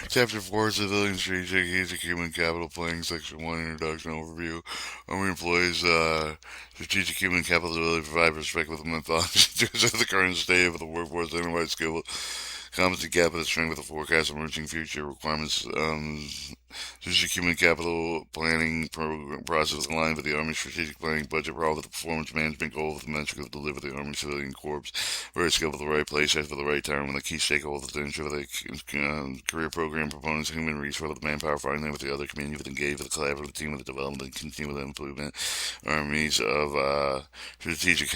Chapter 4, Civilian Strategic Human Capital Planning, Section 1, Introduction Overview. Army employs strategic human capital ability to provide perspective with methodology to the current state of the workforce, identify skill, competency gap, and strength with the forecast of emerging future requirements. Strategic human capital planning program process aligned with the Army strategic planning budget, with the performance management goal of the metric of deliver the Army civilian corps very skilled at the right place at the right time when the key stakeholders to ensure the career program proponents, human resource, the manpower, finding with the other community, with engage with the collaborative team, with the development and continue with the improvement armies of strategic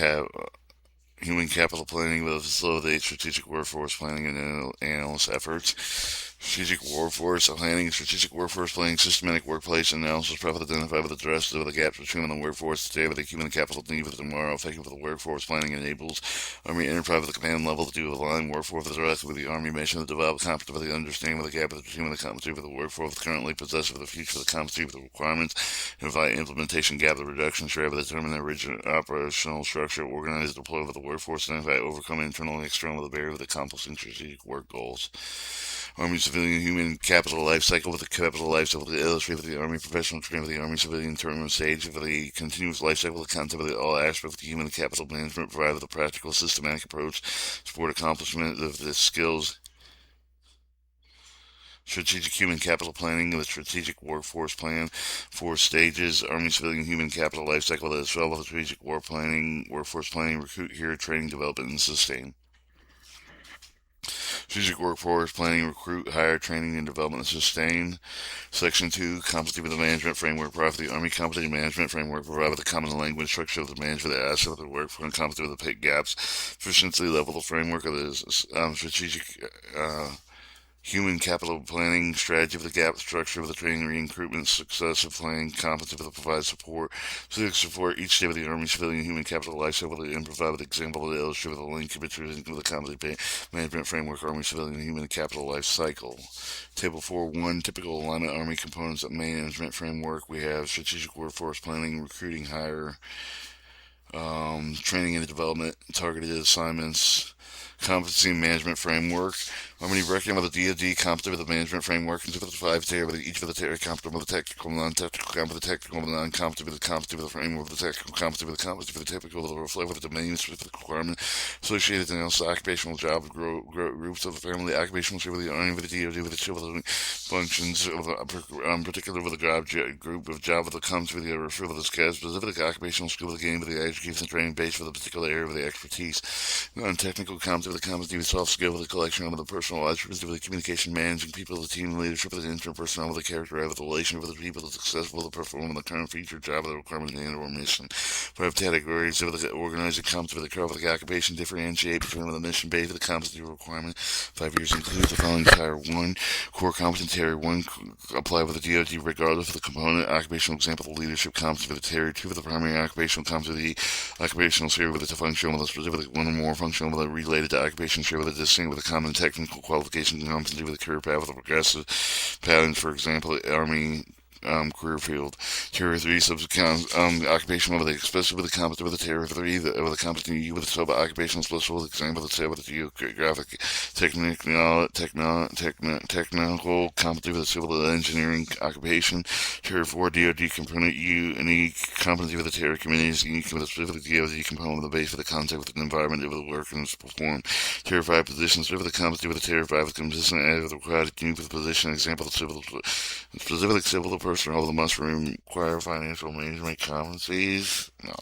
human capital planning will facilitate strategic workforce planning and analyst efforts. Strategic workforce planning, strategic workforce planning, systematic workplace analysis, profit identify with address the gaps between the workforce today with the human capital need for tomorrow, effective with the workforce planning enables Army enterprise with the command level to align workforce with the rest with the Army mission to develop competency with the understanding with the gap between the competency with the workforce currently possessed with the future with the competency with the requirements, and provide implementation gap the reduction share with determine the original operational structure, organize deploy with the workforce, identify overcome internal and external with the barrier with accomplishing strategic work goals. Army civilian human capital life cycle with the capital life cycle to illustrate with the Army professional training with the Army civilian tournament stage with the continuous life cycle of content with all aspects of the human capital management provided with a practical systematic approach support accomplishment of the skills strategic human capital planning with strategic workforce plan, 4 stages, Army civilian human capital life cycle that is relevant strategic war planning, workforce planning, recruit here, training, development, and sustain. Strategic workforce planning, recruit, hire, training, and development, and sustain. Section 2, competency with the management framework, provide the Army competency management framework, provide with the common language structure of the management, the asset of the workforce, competency with the pay gaps, efficiency level, the framework of the strategic human capital planning, strategy of the gap structure of the training recruitment, successive planning, competency of the provide support, civic support each day of the Army civilian human capital life cycle and provide with example of the illustrate with a link between the competency management framework, Army civilian human capital life cycle. Table 4.1 typical alignment Army components of management framework. We have strategic workforce planning, recruiting, hire, training and development, targeted assignments, competency management framework. Harmony breaking with the DoD competent with the management framework and with the 5 tier with each of the tier competent with the technical, non-technical, competent, technical, non-competent with the competent with the framework with the technical, competent with the competent with the typical, with the reflect with the domain specific requirement associated and also occupational job groups of the family, occupational with the Army with the DoD with the civil functions of particular with the job group of job with the comes with the refer with the specific occupational skill with the game with the education and training base for the particular area of the expertise. Non-technical competent with the competency with soft skill with the collection of the personal attributes with the communication, managing people, the team leadership with the interpersonal with the character with the relation with the people, the successful, the performing the current feature job of the requirement and or mission. 5 categories of the organizing competency with the curve with the occupation differentiate between the mission base with the competency requirement. 5 years include the following tier 1 core competency tier 1 apply with the DoD regardless of the component occupational example the leadership competency with the tier 2 with the primary occupational competency the occupational sphere with the functional with the specific one or more functional with the related to occupation sphere with the distinct with the common technical qualification competency with the career path with the progressive patterns for example Army career field. Tier 3 occupational with the especially with the competent with the tier 3 with the competent with the sub occupational special with example with the with the geographic technical competent with the civil engineering occupation. Tier 4 DoD component unique competency with the tier communities unique with the specific DoD component with the base with the contact with the environment with the work and perform. Tier 5 positions with the competency with the tier 5 with consistent as with the required unique with the position example the civil specific civil personnel that must require financial management competencies. No.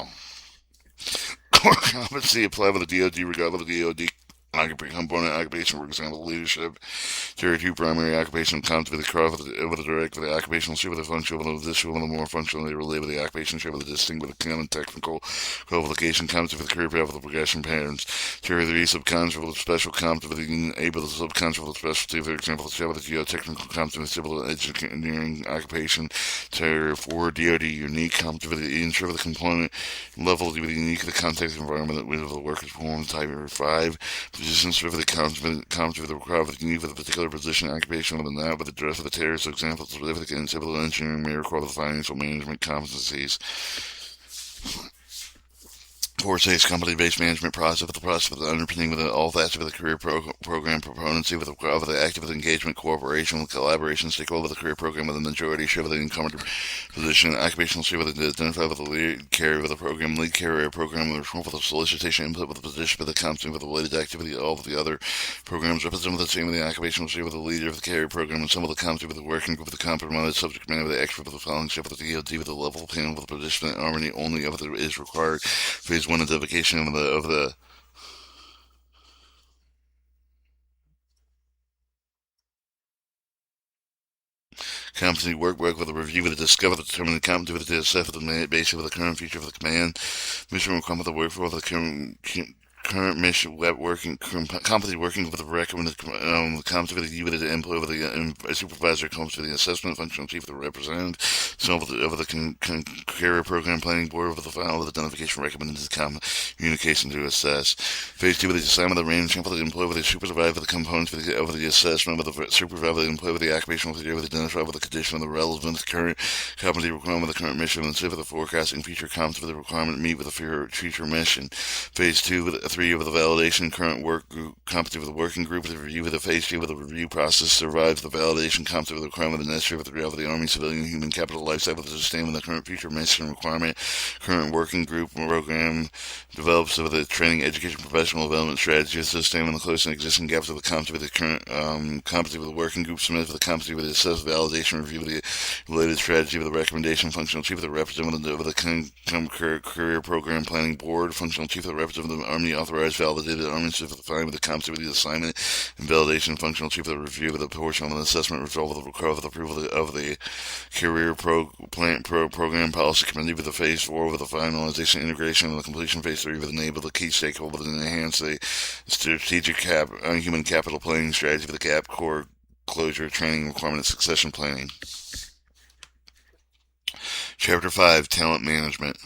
Core competency apply with the DoD regardless of the DoD component occupation, for example, leadership. Tier 2 primary occupation comes with the craft with the direct with the occupational ship with the functional with the visual and the more functional they relate with the occupation ship with the distinct with the common technical qualification comes with the career path with the progression patterns. Tier 3 subconscious with the special comes with the able the subconscious with the specialty, for example, the with the geotechnical comes with the civil engineering occupation. Tier 4 DoD unique comes with the ensure the component level with the unique the context environment that with the work is performed. Type 5 positions for the comes with the required with the need for the particular position occupation of the now with the dress of the terror. So example specific in civil engineering may require the financial management competencies. Forte's company-based management process with the process of the underpinning with all facets of the career program proponency with the active engagement, cooperation, with collaboration, stakeholder with the career program with the majority share with the incumbent position, occupational share with the identify with the lead carrier with the program, lead carrier program with the solicitation input with the position with the company with the related activity, all of the other programs represent with the team with the occupational share with the leader of the carrier program and some of the company with the working group with the compromised subject matter with the expert with the following shift with the DOD with the level panel with the participant harmony only of the is required. Phase one identification of the competency work with a review with the discover the determine the competency with the assess with the basic with the current feature of the command mission requirement with the workforce with the current mission web working competency working with the recommended competency with the with the employee with the supervisor comes with the assessment functional chief of the representative so of the career program planning board with the final with the identification recommended to the communication to assess. Phase two with the assignment of the range for the employee with the supervisor with the components of the assessment with the supervisor with the employee with the occupational with the identify with the condition of the relevant current competency requirement with the current mission and with the forecasting feature competency with the requirement meet with the future mission. Phase two with three with the validation current work group competency with the working group with the review with the phase two with the review process survives the validation competency with the requirement of the necessary with the Army civilian human capital life cycle with the sustainment of the current future mission requirement current working group program develops with the training education professional development strategy to sustain the closing existing gaps of the competency with the current competency with the working group submit with the competency with the assess validation review with the related strategy with the recommendation functional chief of the representative of the career program planning board functional chief of the representative of the Army authorized validated Army chief of the fine with the competency with the assignment and validation functional chief of the review with the portion of the assessment result of the requirement of the approval of the career program policy committee with the phase four with the finalization integration and the completion phase three with the enable the key stakeholders and enhance the strategic human capital planning strategy with the gap core closure training requirement and succession planning. Chapter 5 Talent Management.